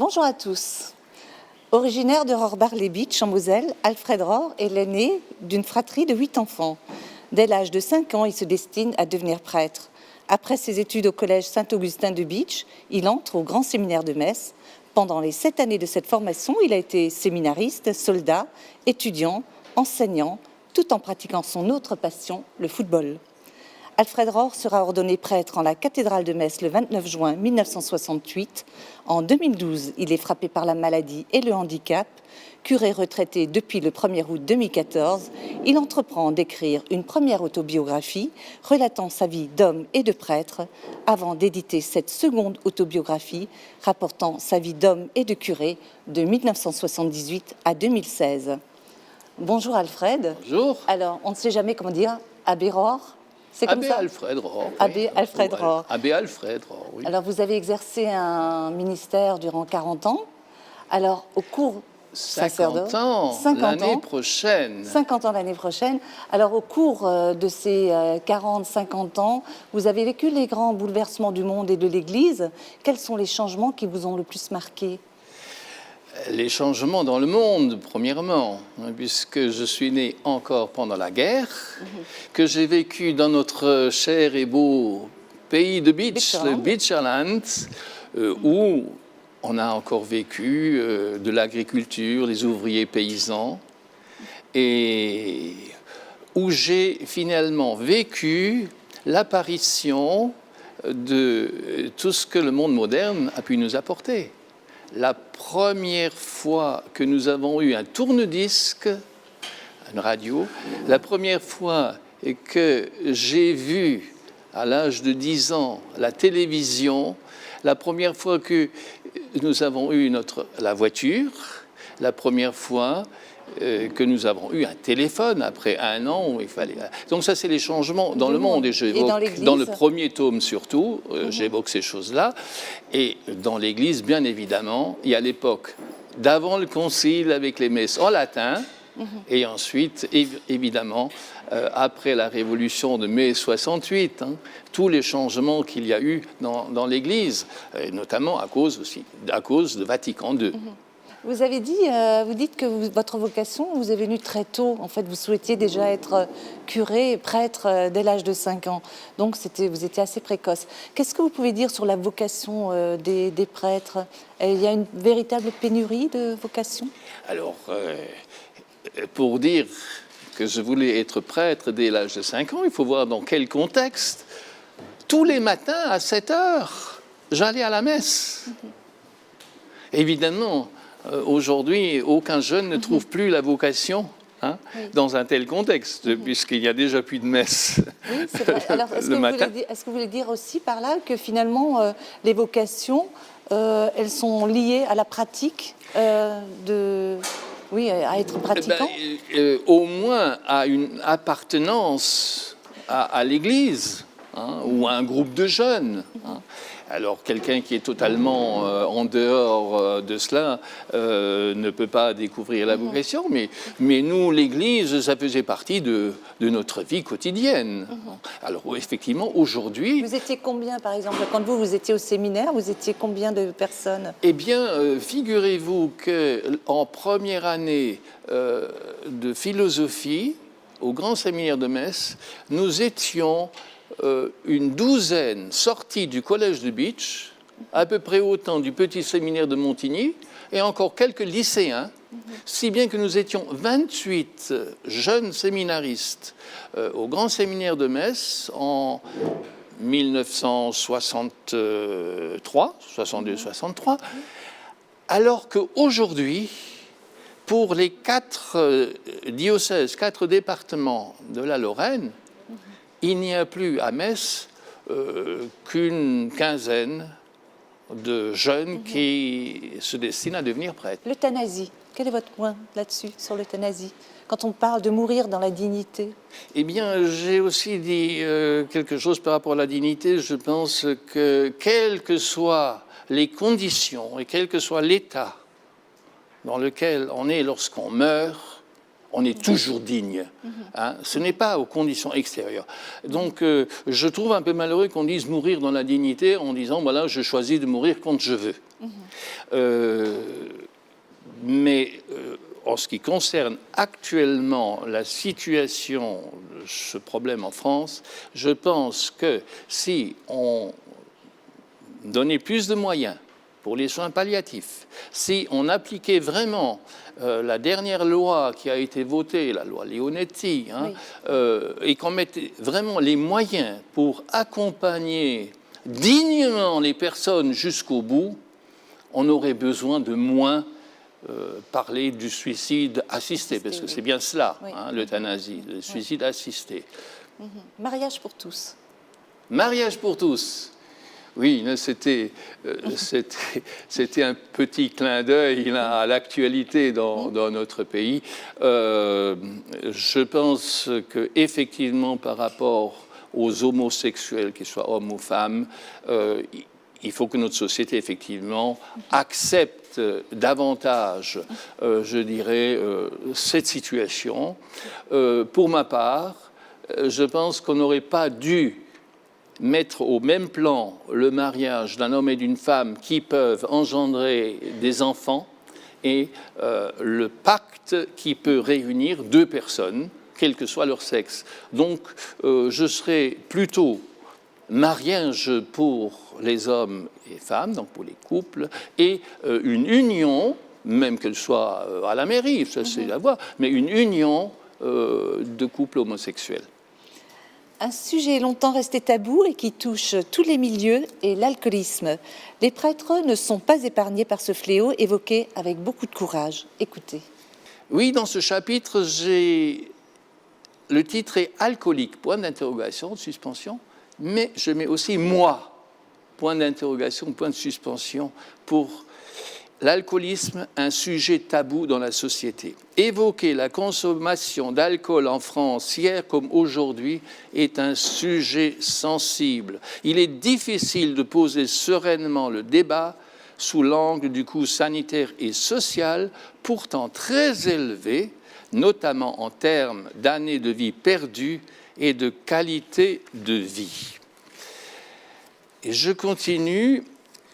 Bonjour à tous. Originaire de Rohrbach-les-Bitches en Moselle, Alfred Rohr est l'aîné d'une fratrie de 8 enfants. Dès l'âge de 5 ans, il se destine à devenir prêtre. Après ses études au collège Saint-Augustin de Bitche, il entre au grand séminaire de Metz. Pendant les 7 années de cette formation, il a été séminariste, soldat, étudiant, enseignant, tout en pratiquant son autre passion, le football. Alfred Rohr sera ordonné prêtre en la cathédrale de Metz le 29 juin 1968. En 2012, il est frappé par la maladie et le handicap. Curé retraité depuis le 1er août 2014, il entreprend d'écrire une première autobiographie relatant sa vie d'homme et de prêtre, avant d'éditer cette seconde autobiographie rapportant sa vie d'homme et de curé de 1978 à 2016. Bonjour Alfred. Bonjour. Alors, on ne sait jamais comment dire, Abbé Rohr. C'est comme Abbé ça Alfred Rohr. Abbé Alfred Rohr. Abbé Alfred Rohr, oui. Alors, vous avez exercé un ministère durant 40 ans. Alors, au cours 50 ans, l'année prochaine. 50 ans l'année prochaine. Alors, au cours de ces 40-50 ans, vous avez vécu les grands bouleversements du monde et de l'Église. Quels sont les changements qui vous ont le plus marqué ? Les changements dans le monde, premièrement, puisque je suis né encore pendant la guerre, que j'ai vécu dans notre cher et beau pays de Bitche, le Bitcherland, où on a encore vécu de l'agriculture, les ouvriers paysans, et où j'ai finalement vécu l'apparition de tout ce que le monde moderne a pu nous apporter. La première fois que nous avons eu un tourne-disque, une radio, la première fois que j'ai vu, à l'âge de 10 ans, la télévision, la première fois que nous avons eu la voiture, la première fois que nous avons eu un téléphone après 1 an où il fallait... Donc ça, c'est les changements dans le monde. Et j'évoque dans le premier tome surtout, j'évoque ces choses-là. Et dans l'Église, bien évidemment, il y a l'époque d'avant le Concile avec les messes en latin, et ensuite, évidemment, après la Révolution de mai 68, tous les changements qu'il y a eu dans l'Église, notamment à cause de Vatican II. Vous avez dit, vous dites que votre vocation vous est venue très tôt. En fait, vous souhaitiez déjà être curé et prêtre dès l'âge de 5 ans. Donc, vous étiez assez précoce. Qu'est-ce que vous pouvez dire sur la vocation des prêtres ? Il y a une véritable pénurie de vocations ? Alors, pour dire que je voulais être prêtre dès l'âge de 5 ans, il faut voir dans quel contexte. Tous les matins, à 7 heures, j'allais à la messe. Évidemment, aujourd'hui, aucun jeune ne trouve plus la vocation dans un tel contexte, puisqu'il n'y a déjà plus de messe. Oui, c'est vrai. Alors, est-ce que vous voulez dire aussi par là que finalement, les vocations, elles sont liées à la pratique à être pratiquant ? Au moins à une appartenance à l'Église, ou à un groupe de jeunes. Alors, quelqu'un qui est totalement en dehors de cela ne peut pas découvrir la vocation, mais nous, l'Église, ça faisait partie de notre vie quotidienne. Alors, effectivement, aujourd'hui... Vous étiez combien, par exemple, quand vous étiez au séminaire, vous étiez combien de personnes ? Eh bien, figurez-vous qu'en première année de philosophie, au Grand Séminaire de Metz, nous étions... une douzaine sortis du collège de Bitche, à peu près autant du petit séminaire de Montigny, et encore quelques lycéens, si bien que nous étions 28 jeunes séminaristes au grand séminaire de Metz en 1963, 62-63, alors qu'aujourd'hui, pour les 4 diocèses, 4 départements de la Lorraine, il n'y a plus à Metz qu'une quinzaine de jeunes qui se destinent à devenir prêtres. L'euthanasie, quel est votre point là-dessus, sur l'euthanasie ? Quand on parle de mourir dans la dignité ? Eh bien, j'ai aussi dit quelque chose par rapport à la dignité. Je pense que quelles que soient les conditions et quel que soit l'état dans lequel on est lorsqu'on meurt, on est toujours digne. Hein. Ce n'est pas aux conditions extérieures. Donc, je trouve un peu malheureux qu'on dise mourir dans la dignité en disant, voilà, je choisis de mourir quand je veux. Mais en ce qui concerne actuellement la situation de ce problème en France, je pense que si on donnait plus de moyens pour les soins palliatifs, si on appliquait vraiment la dernière loi qui a été votée, la loi Leonetti, hein, et qu'on mettait vraiment les moyens pour accompagner dignement les personnes jusqu'au bout, on aurait besoin de moins parler du suicide assisté, parce que c'est bien cela, hein, l'euthanasie, le suicide assisté. Mariage pour tous. Mariage pour tous. Oui, c'était un petit clin d'œil à l'actualité dans notre pays. Je pense qu'effectivement, par rapport aux homosexuels, qu'ils soient hommes ou femmes, il faut que notre société, effectivement, accepte davantage, je dirais, cette situation. Pour ma part, je pense qu'on n'aurait pas dû mettre au même plan le mariage d'un homme et d'une femme qui peuvent engendrer des enfants et le pacte qui peut réunir deux personnes, quel que soit leur sexe. Donc, je serais plutôt mariage pour les hommes et femmes, donc pour les couples, et une union, même qu'elle soit à la mairie, ça c'est la voie, mais une union de couples homosexuels. Un sujet longtemps resté tabou et qui touche tous les milieux est l'alcoolisme. Les prêtres ne sont pas épargnés par ce fléau évoqué avec beaucoup de courage. Écoutez. Oui, dans ce chapitre, le titre est « Alcoolique », point d'interrogation, de suspension, mais je mets aussi « moi », point d'interrogation, point de suspension, pour l'alcoolisme, un sujet tabou dans la société. Évoquer la consommation d'alcool en France, hier comme aujourd'hui, est un sujet sensible. Il est difficile de poser sereinement le débat sous l'angle du coût sanitaire et social, pourtant très élevé, notamment en termes d'années de vie perdues et de qualité de vie. Et je continue.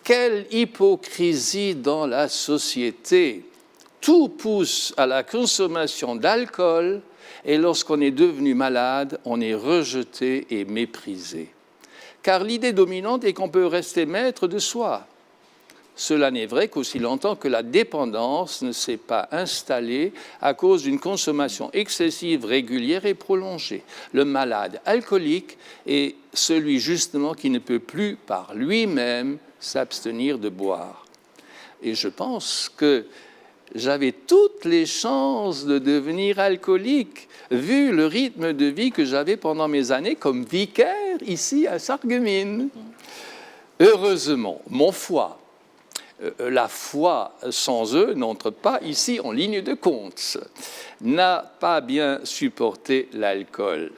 Quelle hypocrisie dans la société! Tout pousse à la consommation d'alcool et lorsqu'on est devenu malade, on est rejeté et méprisé. Car l'idée dominante est qu'on peut rester maître de soi. Cela n'est vrai qu'aussi longtemps que la dépendance ne s'est pas installée à cause d'une consommation excessive, régulière et prolongée. Le malade alcoolique est celui justement qui ne peut plus par lui-même s'abstenir de boire. Et je pense que j'avais toutes les chances de devenir alcoolique, vu le rythme de vie que j'avais pendant mes années comme vicaire ici à Sarreguemines. Heureusement, mon foie, la foi sans eux n'entre pas ici en ligne de compte, n'a pas bien supporté l'alcool.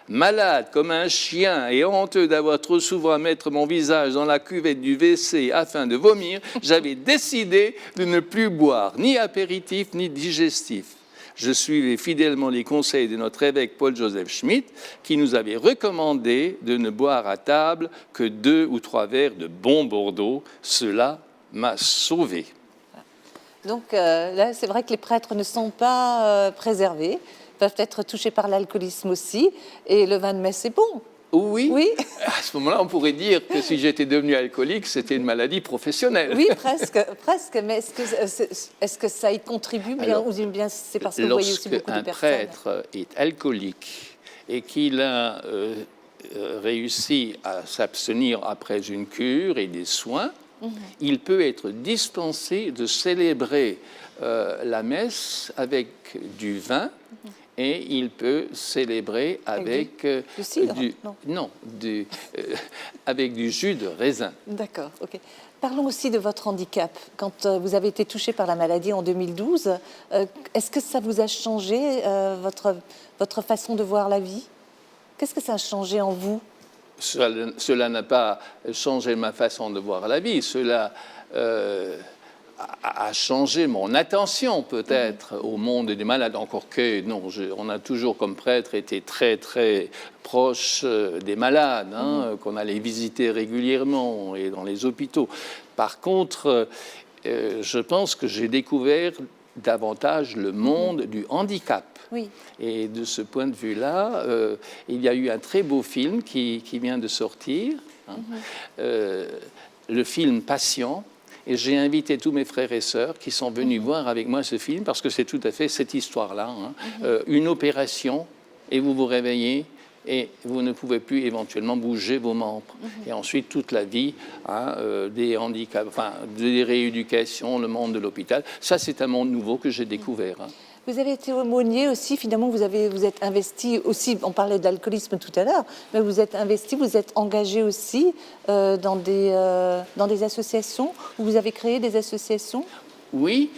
Malade comme un chien et honteux d'avoir trop souvent à mettre mon visage dans la cuvette du WC afin de vomir, j'avais décidé de ne plus boire ni apéritif ni digestif. Je suivais fidèlement les conseils de notre évêque Paul-Joseph Schmitt, qui nous avait recommandé de ne boire à table que 2 ou 3 verres de bon Bordeaux. Cela m'a sauvé. Donc là, c'est vrai que les prêtres ne sont pas préservés, peuvent être touchés par l'alcoolisme aussi, et le vin de messe est bon. Oui. Oui. À ce moment-là, on pourrait dire que si j'étais devenu alcoolique, c'était une maladie professionnelle. Oui, presque. Mais est-ce que ça y contribue bien? Alors, ou bien c'est parce que vous voyez aussi beaucoup de personnes? Lorsqu'un prêtre est alcoolique et qu'il a réussi à s'abstenir après une cure et des soins, il peut être dispensé de célébrer la messe avec du vin et il peut célébrer avec du cidre? avec du jus de raisin. D'accord, ok. Parlons aussi de votre handicap. Quand vous avez été touché par la maladie en 2012, est-ce que ça vous a changé votre façon de voir la vie? Qu'est-ce que ça a changé en vous? Cela n'a pas changé ma façon de voir la vie. Cela a changé mon attention peut-être au monde des malades. Encore que, non, on a toujours comme prêtre été très, très proche des malades, qu'on allait visiter régulièrement et dans les hôpitaux. Par contre, je pense que j'ai découvert davantage le monde du handicap. Oui. Et de ce point de vue-là, il y a eu un très beau film qui vient de sortir, le film Patient. Et j'ai invité tous mes frères et sœurs qui sont venus voir avec moi ce film, parce que c'est tout à fait cette histoire-là. Une opération, et vous vous réveillez, et vous ne pouvez plus éventuellement bouger vos membres. Et ensuite, toute la vie, des handicaps, enfin, des rééducations, le monde de l'hôpital. Ça, c'est un monde nouveau que j'ai découvert. Vous avez été aumônier aussi, finalement, vous êtes investi aussi, on parlait d'alcoolisme tout à l'heure, mais vous êtes investi, vous êtes engagé aussi dans des associations, où vous avez créé des associations? Oui,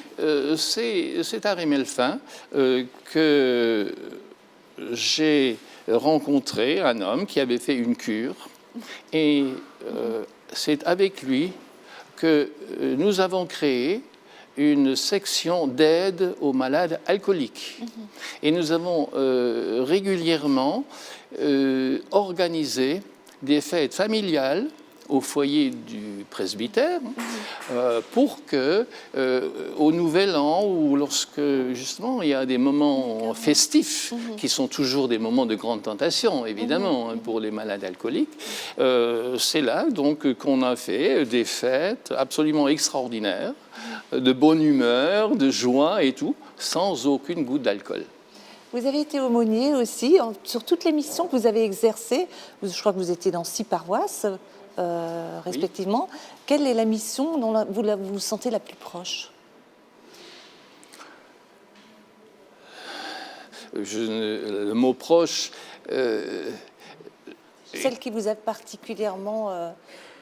c'est à Rémelfin que j'ai rencontré un homme qui avait fait une cure, et c'est avec lui que nous avons créé une section d'aide aux malades alcooliques. Et nous avons régulièrement organisé des fêtes familiales au foyer du presbytère pour que, au Nouvel An, ou lorsque justement il y a des moments festifs, qui sont toujours des moments de grande tentation, évidemment, pour les malades alcooliques, c'est là donc qu'on a fait des fêtes absolument extraordinaires, de bonne humeur, de joie et tout, sans aucune goutte d'alcool. Vous avez été aumônier aussi, sur toutes les missions que vous avez exercées. Je crois que vous étiez dans 6 paroisses, respectivement. Oui. Quelle est la mission dont vous vous sentez la plus proche? Le mot proche... Celle qui vous a particulièrement...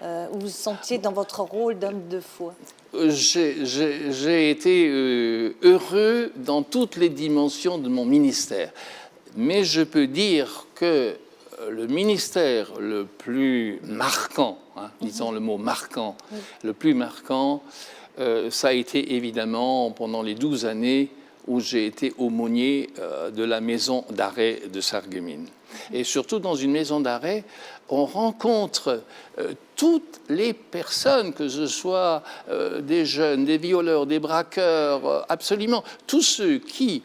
où vous vous sentiez dans votre rôle d'homme de foi? J'ai été heureux dans toutes les dimensions de mon ministère. Mais je peux dire que le ministère le plus marquant, disons le mot marquant, le plus marquant, ça a été évidemment pendant les 12 années où j'ai été aumônier de la maison d'arrêt de Sarreguemines. Et surtout dans une maison d'arrêt, on rencontre toutes les personnes, que ce soit des jeunes, des violeurs, des braqueurs, absolument tous ceux qui,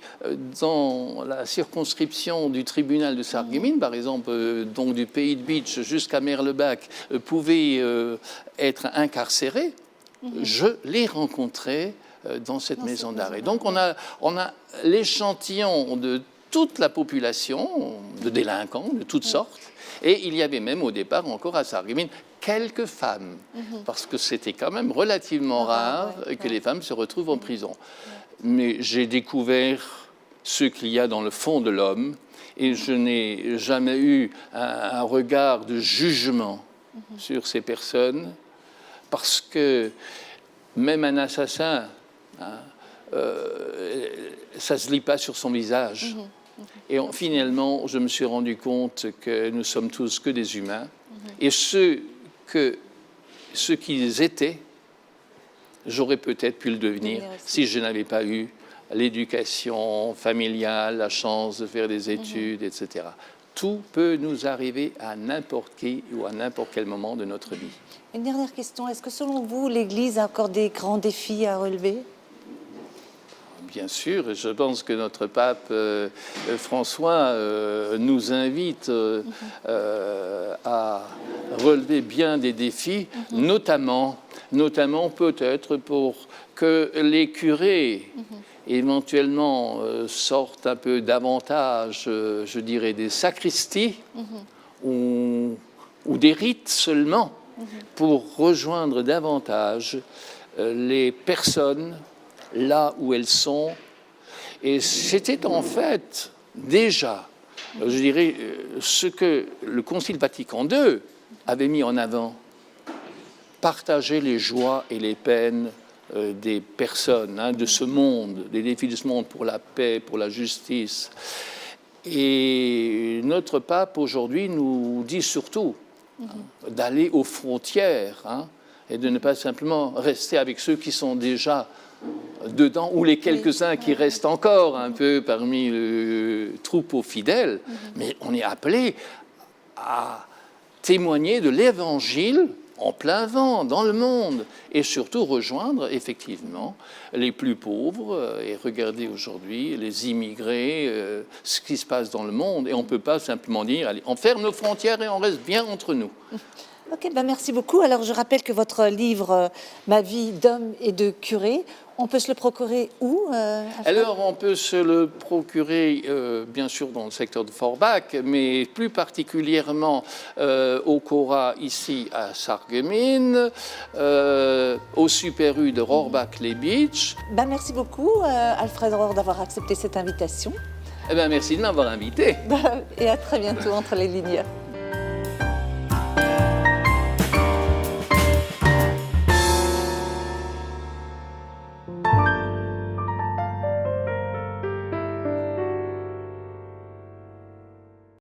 dans la circonscription du tribunal de Sarreguemines, par exemple, donc du pays de Bitche jusqu'à Merlebach, pouvaient être incarcérés, je les rencontrais dans cette maison d'arrêt. Donc on a l'échantillon de toute la population, de délinquants de toutes sortes, et il y avait même au départ encore à Sarreguemines quelques femmes, parce que c'était quand même relativement rare que les femmes se retrouvent en prison. Mais j'ai découvert ce qu'il y a dans le fond de l'homme, et je n'ai jamais eu un regard de jugement sur ces personnes, parce que même un assassin, ça ne se lit pas sur son visage. Et finalement, je me suis rendu compte que nous sommes tous que des humains. Et ce qu'ils étaient, j'aurais peut-être pu le devenir si je n'avais pas eu l'éducation familiale, la chance de faire des études, etc. Tout peut nous arriver à n'importe qui ou à n'importe quel moment de notre vie. Une dernière question. Est-ce que selon vous, l'Église a encore des grands défis à relever ? Bien sûr, je pense que notre pape François nous invite à relever bien des défis, notamment peut-être pour que les curés éventuellement sortent un peu davantage, je dirais, des sacristies ou des rites seulement, pour rejoindre davantage les personnes là où elles sont. Et c'était en fait déjà, je dirais, ce que le Concile Vatican II avait mis en avant: partager les joies et les peines des personnes de ce monde, des défis de ce monde, pour la paix, pour la justice. Et notre pape aujourd'hui nous dit surtout d'aller aux frontières et de ne pas simplement rester avec ceux qui sont déjà dedans, ou les quelques-uns qui restent encore un peu parmi le troupeau fidèle, mais on est appelé à témoigner de l'Évangile en plein vent dans le monde, et surtout rejoindre effectivement les plus pauvres, et regarder aujourd'hui les immigrés, ce qui se passe dans le monde, et on ne peut pas simplement dire allez, on ferme nos frontières et on reste bien entre nous. Ok, ben merci beaucoup. Alors je rappelle que votre livre Ma vie d'homme et de curé, on peut se le procurer où Alors on peut se le procurer bien sûr dans le secteur de Forbach, mais plus particulièrement au Cora ici à Sarreguemines, au Super U de Rohrbach-les-Bitches. Ben merci beaucoup Alfred Rohr d'avoir accepté cette invitation. Eh bien, merci de m'avoir invité. Et à très bientôt entre les lignes.